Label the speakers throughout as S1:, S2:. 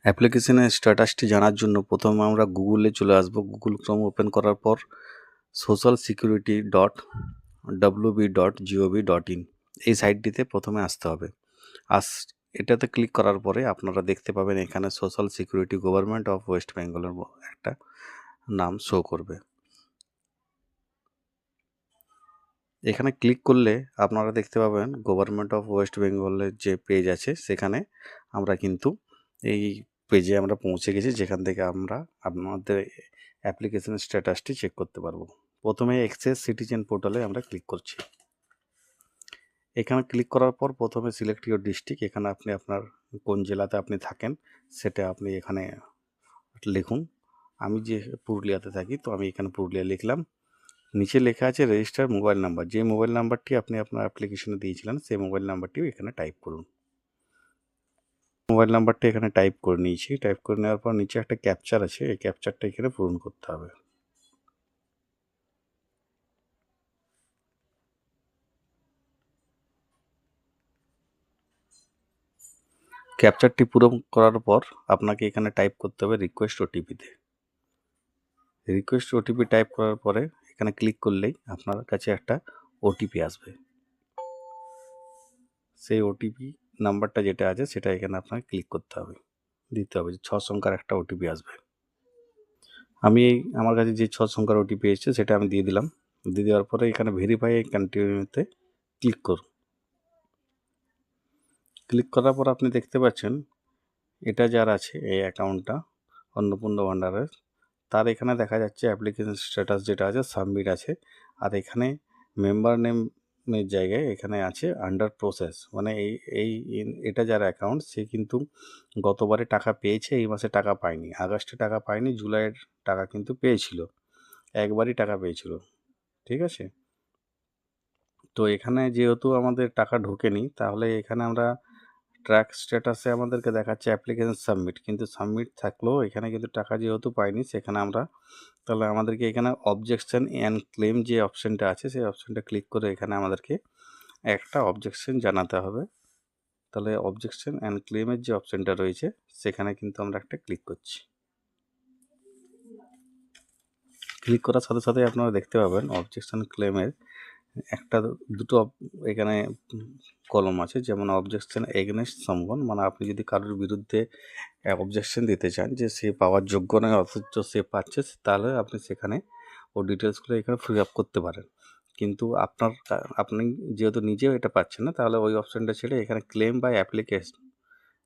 S1: অ্যাপ্লিকেশনের স্ট্যাটাসটি জানার জন্য প্রথমে আমরা গুগলে চলে আসব। গুগল ক্রোম ওপেন করার পর socialsecurity.wb.gov.in এই সাইটটিতে প্রথমে আসতে হবে। এটাতে ক্লিক করার পরে আপনারা দেখতে পাবেন এখানে social security government of West বেঙ্গলের একটা নাম শো করবে। এখানে ক্লিক করলে আপনারা দেখতে পাবেন গভর্নমেন্ট অফ ওয়েস্ট বেঙ্গলের যে পেজ আছে সেখানে আমরা কিন্তু এই পেজে আমরা পৌঁছে গেছি, যেখান থেকে আমরা আপনাদের অ্যাপ্লিকেশন স্ট্যাটাসটি চেক করতে পারবো। প্রথমে এক্সেস সিটিজেন পোর্টালে আমরা ক্লিক করছি। এখানে ক্লিক করার পর প্রথমে সিলেক্ট ইউর ডিস্ট্রিক্ট, এখানে আপনি আপনার কোন জেলাতে আপনি থাকেন সেটা আপনি এখানে লিখুন। আমি যে পুরুলিয়াতে থাকি, তো আমি এখানে পুরুলিয়া লিখলাম। নিচে লেখা আছে রেজিস্টার মোবাইল নাম্বার, যে মোবাইল নাম্বারটি আপনি আপনার অ্যাপ্লিকেশনে দিয়েছিলেন সেই মোবাইল নাম্বারটিও এখানে টাইপ করুন। মোবাইল নাম্বারটা এখানে টাইপ করে নিয়েছি। টাইপ করে নেওয়ার পর নিচে একটা ক্যাপচার আছে, এই ক্যাপচারটা এখানে পূরণ করতে হবে। ক্যাপচারটি পূরণ করার পর আপনাকে এখানে টাইপ করতে হবে রিকোয়েস্ট ওটিপিতে। রিকোয়েস্ট ওটিপি টাইপ করার পরে এখানে ক্লিক করলেই আপনার কাছে একটা ওটিপি আসবে। সেই ওটিপি নাম্বারটা যেটা আছে সেটা এখানে আপনাকে ক্লিক করতে হবে, দিতে হবে। 6 সংখ্যার একটা ওটিপি আসবে। আমি আমার কাছে যে 6 সংখ্যার ওটিপি এসেছে সেটা আমি দিয়ে দিলাম। দিয়ে দেওয়ার পরে এখানে ভেরিফাই কন্টিনিউতে ক্লিক করুন। ক্লিক করার পর আপনি দেখতে পাচ্ছেন এটা যার আছে এই অ্যাকাউন্টটা অন্নপূর্ণা ভান্ডারের, তার এখানে দেখা যাচ্ছে অ্যাপ্লিকেশন স্ট্যাটাস যেটা আছে সাবমিট আছে। আর এখানে মেম্বার নেমের জায়গায় এখানে আছে আন্ডার প্রসেস, মানে এটা যার অ্যাকাউন্ট সে কিন্তু গতবারে টাকা পেয়েছে, এই মাসে টাকা পায়নি। আগস্টে টাকা পায়নি, জুলাইয়ের টাকা কিন্তু পেয়েছিল, একবারই টাকা পেয়েছিল। ঠিক আছে, তো এখানে যেহেতু আমাদের টাকা ঢোকেনি, তাহলে এখানে আমরা ট্র্যাক স্ট্যাটাসে আমাদেরকে দেখাচ্ছে অ্যাপ্লিকেশন সাবমিট, কিন্তু সাবমিট থাকলেও এখানে কিন্তু টাকা যেহেতু পাইনি, সেখানে আমরা তাহলে আমাদেরকে এখানে অবজেকশন অ্যান্ড ক্লেম যে অপশানটা আছে সেই অপশানটা ক্লিক করে এখানে আমাদেরকে একটা অবজেকশন জানাতে হবে। তাহলে অবজেকশন অ্যান্ড ক্লেমের যে অপশানটা রয়েছে সেখানে কিন্তু আমরা একটা ক্লিক করছি। ক্লিক করার সাথে সাথে আপনারা দেখতে পাবেন অবজেকশন ক্লেমের একটা দুটো এখানে কলম আছে, যেমন অবজেকশন এগেনস্ট সামওয়ান, মানে আপনি যদি কারোর বিরুদ্ধে অবজেকশন দিতে চান যে সে পাওয়ার যোগ্য নয় অথচ সে পাচ্ছে, তাহলে আপনি সেখানে ও ডিটেলসগুলো এখানে ফিল আপ করতে পারেন। কিন্তু আপনি যেহেতু নিজেও এটা পাচ্ছেন না, তাহলে ওই অপশানটা ছেড়ে এখানে ক্লেম বাই অ্যাপ্লিকেশন,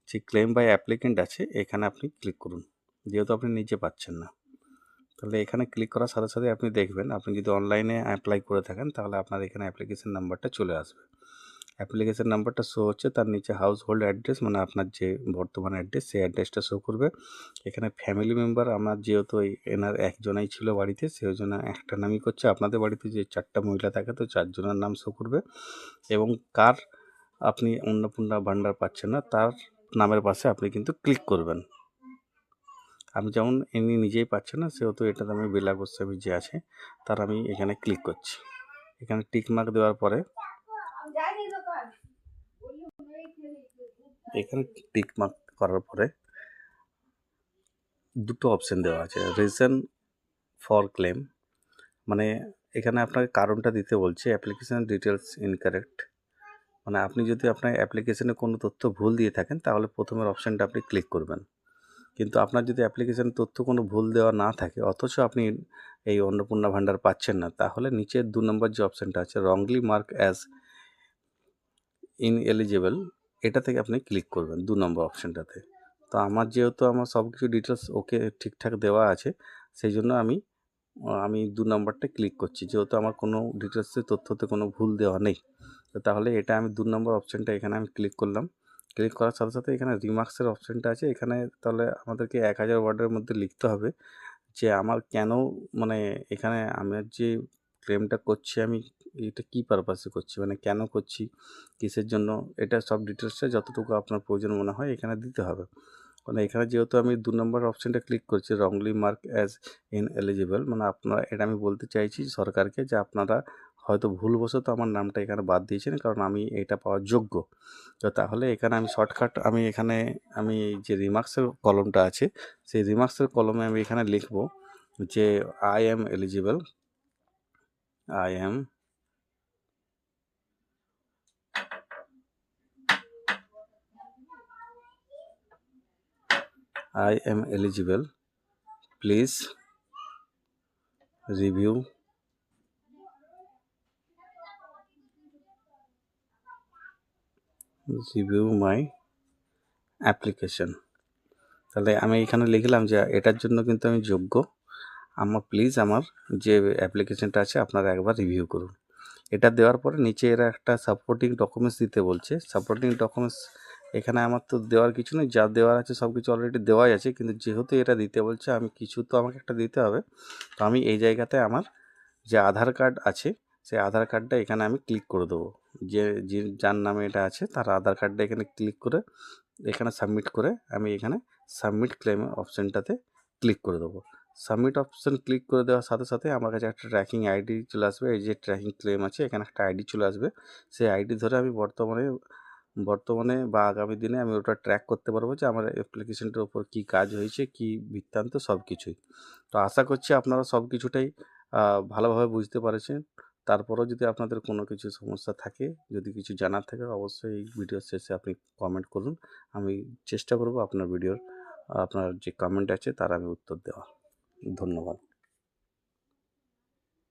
S1: যে ক্লেম বাই অ্যাপ্লিকেন্ট আছে এখানে আপনি ক্লিক করুন, যেহেতু আপনি নিজে পাচ্ছেন না। তাহলে এখানে ক্লিক করার সাথে সাথে আপনি দেখবেন, আপনি যদি অনলাইনে অ্যাপ্লাই করে থাকেন তাহলে আপনার এখানে অ্যাপ্লিকেশন নাম্বারটা চলে আসবে। অ্যাপ্লিকেশন নাম্বারটা শো হচ্ছে, তার নিচে হাউস হোল্ড অ্যাড্রেস, মানে আপনার যে বর্তমান অ্যাড্রেস সেই অ্যাড্রেসটা শো করবে। এখানে ফ্যামিলি মেম্বার আমার যেহেতু এনার একজনাই ছিল বাড়িতে, সেই জন্য একটা নামই করছে। আপনাদের বাড়িতে যে 4টা মহিলা থাকে তো 4 জনের নাম শো করবে, এবং কার আপনি অন্নপূর্ণা ভান্ডার পাচ্ছেন না তার নামের পাশে আপনি কিন্তু ক্লিক করবেন। আমি যেমন ইনি নিজেই পাচ্ছেন না, সেহেতু এটাতে আমি বেলা গোস্বামী যে আছে তার আমি এখানে ক্লিক করছি। এখানে টিক মার্ক দেওয়ার পরে এখানে টিক মার্ক করার পরে দুটো অপশান দেওয়া আছে, রিজন ফর ক্লেম, মানে এখানে আপনাকে কারণটা দিতে বলছে। অ্যাপ্লিকেশন ডিটেলস ইনকারেক্ট, মানে আপনি যদি আপনার অ্যাপ্লিকেশনে কোনো তথ্য ভুল দিয়ে থাকেন তাহলে প্রথমের অপশানটা আপনি ক্লিক করবেন। কিন্তু আপনার যদি অ্যাপ্লিকেশন তথ্য কোনো ভুল দেওয়া না থাকে অথচ আপনি এই অন্নপূর্ণা ভান্ডার পাচ্ছেন না, তাহলে নিচের 2 নম্বর যে অপশানটা আছে রংলি মার্ক অ্যাজ ইনএলিজিবল, এটা থেকে আপনি ক্লিক করবেন 2 নম্বর অপশানটাতে। তো যেহেতু আমার সব কিছু ডিটেলস ওকে ঠিকঠাক দেওয়া আছে, সেই জন্য আমি 2 নম্বরটা ক্লিক করছি, যেহেতু আমার কোনো ডিটেলসের তথ্যতে কোনো ভুল দেওয়া নেই। তো তাহলে এটা আমি 2 নম্বর অপশানটা এখানে আমি ক্লিক করলাম। ক্লিক করার সাথে সাথে এখানে রিমার্কসের অপশানটা আছে, এখানে তাহলে আমাদেরকে 1000 ওয়ার্ডের মধ্যে লিখতে হবে যে আমার কেন, মানে এখানে আমার যে ক্লেমটা করছি আমি এটা কী পারপাসে করছি, মানে কেন করছি, কিসের জন্য, এটা সব ডিটেলসটা যতটুকু আপনার প্রয়োজন মনে হয় এখানে দিতে হবে। মানে এখানে যেহেতু আমি 2 নম্বর অপশানটা ক্লিক করছি রংলি মার্ক অ্যাজ ইনএলিজিবল, মানে এটা আমি বলতে চাইছি সরকারকে যে আপনারা হয়তো ভুলবশত আমার নামটা এখানে বাদ দিয়েছেন, কারণ আমি এটা পাওয়ার যোগ্য। তো তাহলে এখানে আমি শর্টকাট আমি এই যে রিমার্কসের কলমটা আছে, সেই রিমার্কসের কলমে আমি এখানে লিখব যে I am eligible, I am eligible, please review my application। তাহলে আমি এখানে লিখলাম যে এটার জন্য কিন্তু আমি যোগ্য, প্লিজ আমার যে অ্যাপ্লিকেশনটা আছে আপনারা একবার রিভিউ করুন। এটা দেওয়ার পরে নিচে এরা একটা সাপোর্টিং ডকুমেন্টস দিতে বলছে। সাপোর্টিং ডকুমেন্টস এখানে আমার তো দেওয়ার কিছু নেই, যা দেওয়ার আছে সব কিছু অলরেডি দেওয়াই আছে, কিন্তু যেহেতু এটা দিতে বলছে আমি কিছু তো আমাকে একটা দিতে হবে। তো আমি এই জায়গাতে আমার যে আধার কার্ড আছে সেই আধার কার্ডটা এখানে আমি ক্লিক করে দেবো। যার নামে এটা আছে তার আধার কার্ডটা এখানে ক্লিক করে এখানে সাবমিট করে আমি এখানে সাবমিট ক্লেম অপশানটাতে ক্লিক করে দেবো। সাবমিট অপশান ক্লিক করে দেওয়ার সাথে সাথে আমার কাছে একটা ট্র্যাকিং আইডি চলে আসবে। এই যে ট্র্যাকিং ক্লেম আছে এখানে একটা আইডি চলে আসবে। সেই আইডি ধরে আমি বর্তমানে বা আগামী দিনে আমি ওটা ট্র্যাক করতে পারবো যে আমার অ্যাপ্লিকেশনটার উপর কী কাজ হয়েছে, কী বৃত্তান্ত সব কিছুই। তো আশা করছি আপনারা সব কিছুটাই ভালোভাবে বুঝতে পারছেন। তারপরেও যদি আপনাদের কোনো কিছু সমস্যা থাকে, যদি কিছু জানার থাকে, অবশ্যই এই ভিডিওর শেষে আপনি কমেন্ট করুন। আমি চেষ্টা করব আপনার যে কমেন্ট আছে তার আমি উত্তর দেওয়ার। ধন্যবাদ।